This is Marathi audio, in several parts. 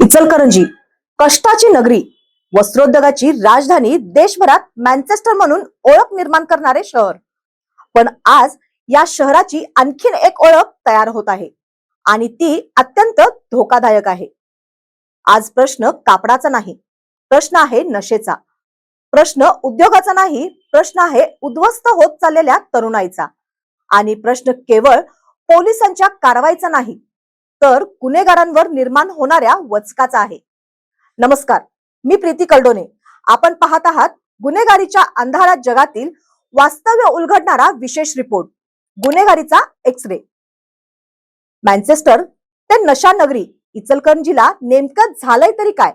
इचलकरंजी कष्टाची नगरी, वस्त्रोद्योगाची राजधानी, देशभरात मँचेस्टर म्हणून ओळख निर्माण करणारे शहर. पण आज या शहराची आणखीन एक ओळख तयार होत आहे आणि ती अत्यंत धोकादायक आहे. आज प्रश्न कापडाचा नाही, प्रश्न आहे नशेचा. प्रश्न उद्योगाचा नाही, प्रश्न आहे उद्ध्वस्त होत चाललेल्या तरुणाईचा. आणि प्रश्न केवळ पोलिसांच्या कारवाईचा नाही, तर गुन्हेगारांवर निर्माण होणाऱ्या वचकाचा आहे. नमस्कार, मी प्रीती कलडोने. आपण पाहत आहात गुन्हेगारीच्या अंधारात जगातील वास्तव्य उलगडणारा विशेष रिपोर्ट, गुन्हेगारीचा एक्स-रे. मँचेस्टर ते नशा नगरी इचलकरंजीला नेमकं झालंय तरी काय?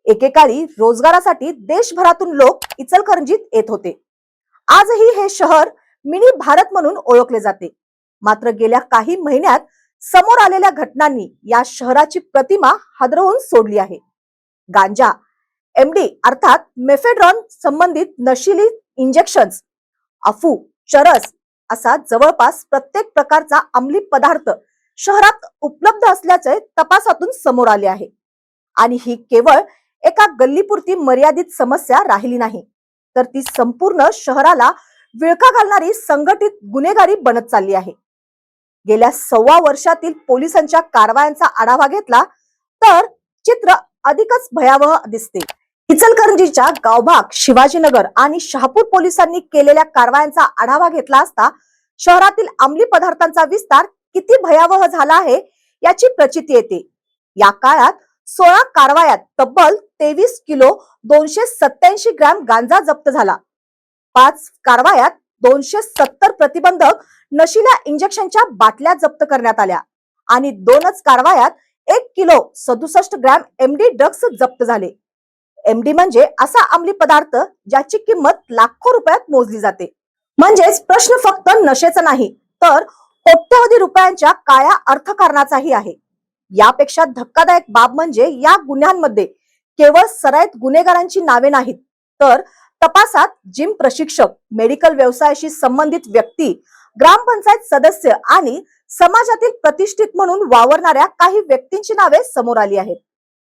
एकेकाळी रोजगारासाठी देशभरातून लोक इचलकरंजीत येत होते. आजही हे शहर मिनी भारत म्हणून ओळखले जाते. मात्र गेल्या काही महिन्यात समोर आलेल्या घटनांनी या शहराची प्रतिमा हादरवून सोडली आहे. गांजा, एमडी अर्थात मेफेड्रॉन संबंधित नशिली इंजेक्शन्स, अफू, चरस असा जवळपास प्रत्येक प्रकारचा अंमली पदार्थ शहरात उपलब्ध असल्याचे तपासातून समोर आले आहे. आणि ही केवळ एका गल्लीपुरती मर्यादित समस्या राहिली नाही, तर ती संपूर्ण शहराला विळखा घालणारी संघटित गुन्हेगारी बनत चालली आहे. गेल्या 1.25 वर्षातील पोलिसांच्या कारवायांचा आढावा घेतला तर चित्र अधिकच भयावह दिसते. इचलकरंजीच्या गावभाग, शिवाजीनगर आणि शहापूर पोलिसांनी केलेल्या कारवायांचा आढावा घेतला असता शहरातील अंमली पदार्थांचा विस्तार किती भयावह झाला आहे याची प्रचिती येते. या काळात 16 कारवायात तब्बल 23 किलो 287 ग्रॅम गांजा जप्त झाला. 5 कारवायात 270 प्रतिबंधक नशिल्या इंजेक्शनच्या बाटल्या जप्त करण्यात आल्या आणि 2च कारवायात 1 किलो 67 ग्रॅम एमडी ड्रग्स जप्त झाले. एमडी म्हणजे असा अंमली पदार्थ ज्याची किंमत लाखो रुपयात मोजली जाते. म्हणजेच प्रश्न फक्त नशेचा नाही, तर कोट्यवधी रुपयांच्या काळ्या अर्थकारणाचाही आहे. यापेक्षा धक्कादायक बाब म्हणजे या गुन्ह्यांमध्ये केवळ सराईत गुन्हेगारांची नावे नाहीत, तर तपासात जिम प्रशिक्षक, मेडिकल व्यवसायाशी संबंधित व्यक्ती, ग्रामपंचायत सदस्य आणि समाजातील प्रतिष्ठित म्हणून वावरणाऱ्या काही व्यक्तींची नावे समोर आली आहेत.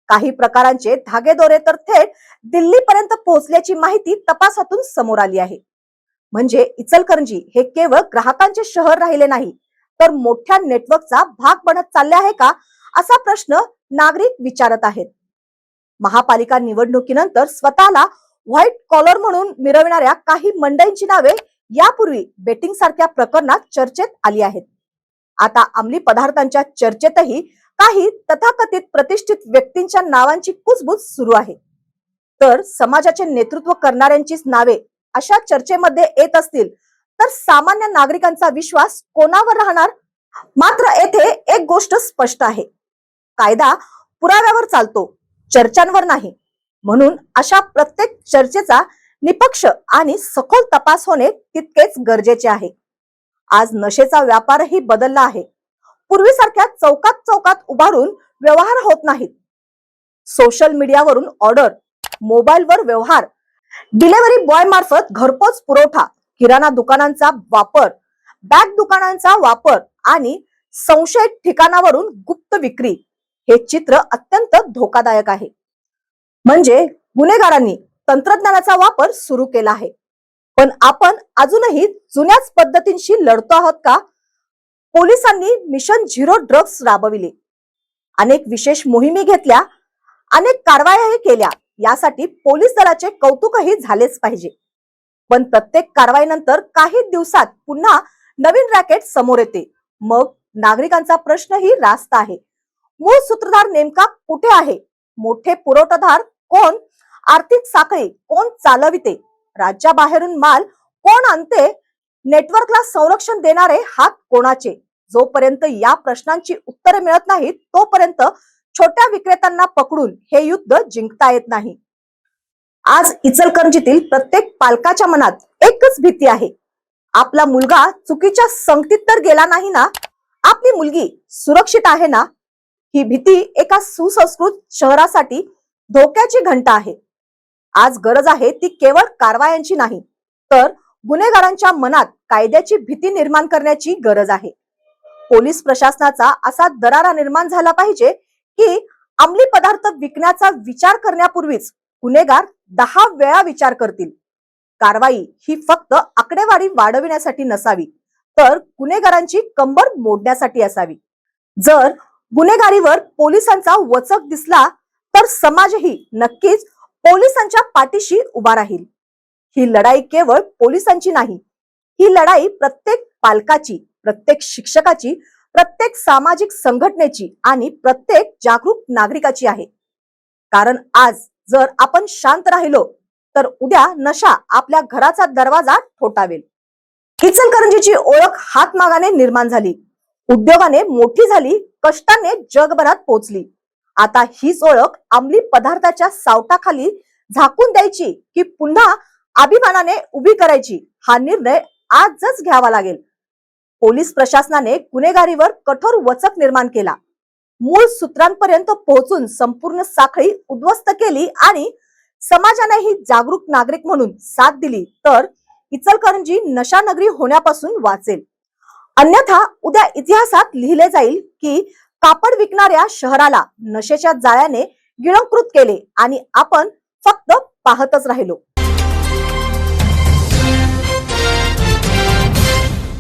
काही प्रकारांचे धागेदोरे तर थेट दिल्लीपर्यंत पोहोचल्याची माहिती तपासातून समोर आली आहे. म्हणजे इचलकरंजी हे केवळ ग्राहकांचे शहर राहिले नाही, तर मोठ्या नेटवर्कचा भाग बनत चालले आहे का, असा प्रश्न नागरिक विचारत आहेत. महापालिका निवडणुकीनंतर स्वतःला व्हाईट कॉलर म्हणून मिरविणाऱ्या काही मंडळींची नावे यापूर्वी बेटिंग सारख्या प्रकरणात चर्चेत आली आहेत. आता अंमली पदार्थांच्या चर्चेतही काही तथाकथित प्रतिष्ठित व्यक्तींच्या नावांची कुजबूज सुरू आहे. तर समाजाचे नेतृत्व करणाऱ्यांचीच नावे अशा चर्चेमध्ये येत असतील तर सामान्य नागरिकांचा विश्वास कोणावर राहणार? मात्र येथे एक गोष्ट स्पष्ट आहे, कायदा पुराव्यावर चालतो, चर्चांवर नाही. म्हणून अशा प्रत्येक चर्चेचा निपक्ष आणि सखोल तपास होणे तितकेच गरजेचे आहे. आज नशेचा व्यापारही बदलला आहे. पूर्वीसारख्या चौकात चौकात उभारून व्यवहार होत नाहीत. सोशल मीडियावरून ऑर्डर, मोबाईलवर व्यवहार, डिलिव्हरी बॉय मार्फत घरपोच पुरवठा, किराणा दुकानांचा वापर, बॅग दुकानांचा वापर आणि संशयित ठिकाणावरून गुप्त विक्री, हे चित्र अत्यंत धोकादायक आहे. म्हणजे गुन्हेगारांनी तंत्रज्ञानाचा वापर सुरू केला आहे. पण आपण अजूनही जुन्याच पद्धतींशी लढतो आहोत का? पोलिसांनी मिशन झिरो ड्रग्स राबविले, अनेक विशेष मोहिमी घेतल्या, अनेक कारवायाही केल्या. यासाठी पोलीस दलाचे कौतुकही झालेच पाहिजे. पण प्रत्येक कारवाईनंतर काही दिवसात पुन्हा नवीन रॅकेट समोर येते. मग नागरिकांचा प्रश्नही रास्त आहे, मूळ सूत्रधार नेमका कुठे आहे? मोठे पुरवठादार कोण? आर्थिक साखळी कोण चालविते? राज्याबाहेरून माल कोण आणते? नेटवर्कला संरक्षण देणारे हात कोणाचे? जोपर्यंत या प्रश्नांची उत्तरे मिळत नाहीत तोपर्यंत छोट्या विक्रेत्यांना पकडून हे युद्ध जिंकता येत नाही. आज इचलकरंजीतील प्रत्येक पालकाच्या मनात एकच भीती आहे, आपला मुलगा चुकीच्या संगतीत तर गेला नाही ना? आपली मुलगी सुरक्षित आहे ना? ही भीती एका सुसंस्कृत शहरासाठी धोक्याची घंटा आहे. आज गरज आहे ती केवळ कारवायांची नाही, तर गुन्हेगारांच्या मनात कायद्याची भीती निर्माण करण्याची गरज आहे. पोलीस प्रशासनाचा असा दरारा निर्माण झाला पाहिजे की अंमली पदार्थ विकण्याचा विचार करण्यापूर्वीच गुन्हेगार 10 वेळा विचार करतील. कारवाई ही फक्त आकडेवारी वाढविण्यासाठी नसावी, तर गुन्हेगारांची कंबर मोडण्यासाठी असावी. जर गुन्हेगारीवर पोलिसांचा वचक दिसला तर समाजही नक्कीच पोलिसांच्या पाठीशी उभा राहील. ही लढाई केवळ पोलिसांची नाही, ही लढाई प्रत्येक पालकाची, प्रत्येक शिक्षकाची, प्रत्येक सामाजिक संघटनेची आणि प्रत्येक जागरूक नागरिकाची आहे. कारण आज जर आपण शांत राहिलो तर उद्या नशा आपल्या घराचा दरवाजा ठोठावेल. इचलकरंजीची ओळख हातमागाने निर्माण झाली, उद्योगाने मोठी झाली, कष्टाने जगभरात पोहोचली. आता हीच ओळख अंमली पदार्थाच्या सावटाखाली झाकून द्यायची की पुन्हा अभिमानाने उभी करायची, हा निर्णय आजच घ्यावा लागेल. पोलीस प्रशासनाने गुन्हेगारीवर कठोर वचक निर्माण केला, मूळ सूत्रांपर्यंत पोहोचून संपूर्ण साखळी उद्ध्वस्त केली आणि समाजानेही जागरूक नागरिक म्हणून साथ दिली तर इचलकरंजी नशानगरी होण्यापासून वाचेल. अन्यथा उद्या इतिहासात लिहिले जाईल की कापड विकणाऱ्या शहराला नशेच्या जाळ्याने गिळंकृत केले आणि आपण फक्त पाहतच राहिलो.